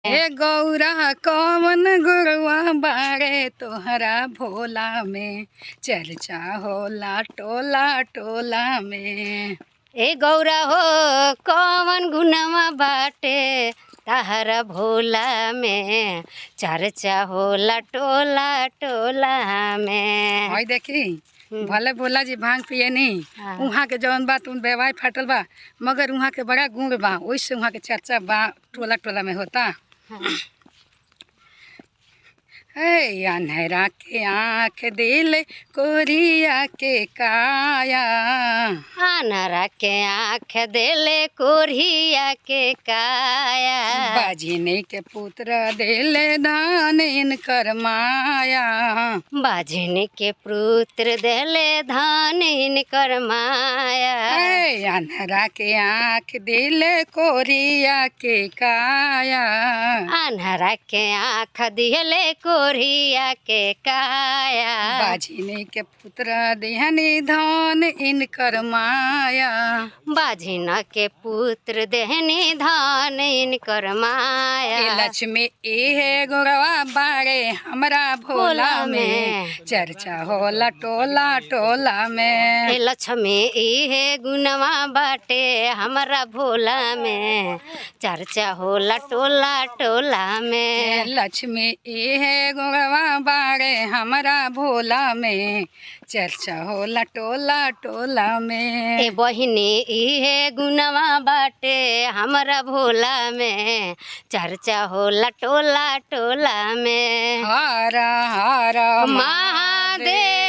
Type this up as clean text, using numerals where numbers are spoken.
ए गौरा कौन गुरुआ बारे तोहरा भोला में, चर्चा होला टोला टोला में। ए गौरा हो कौन गुनवा बाटे तहरा भोला में, चर्चा होला टोला टोला में। हई देखी भले भोला जी भांग पिए नहीं, वहाँ के जौन बात उन बेवाई फाटल बा, मगर वहाँ के बड़ा गुण बा, वैसे वहाँ के चर्चा बा टोला टोला में होता। है अंधेरा के आँख दिल कोरिया के काया, अनरा के आँख दिले कोरिया के काया। बाजिनी के पुत्र दिले धान इनकर माया, बाजिनी के पुत्र दिले धान इनकर माया। है अंधेरा के आँख दिल कोरिया के काया, अनहरा के आँख दिले कोरिया के काया। बाजिनी के पुत्र देहनी धान इनकर माया, बाजिन के पुत्र देहनी धान इनकर माया। ए लक्ष्मी ए गोरवा बारे हमरा भोला में, चर्चा होला टोला टोला में। ए लक्ष्मी इहे गुनवा बाटे हमरा भोला में, चर्चा होला टोला टोला में। लक्ष्मी ए गोरवा बारे हमरा भोला में, चर्चा होला टोला टोला में। ए बहिनी इहे गुनवा बाटे हमरा भोला में, चर्चा होला टोला टोला में। हर हर महादेव।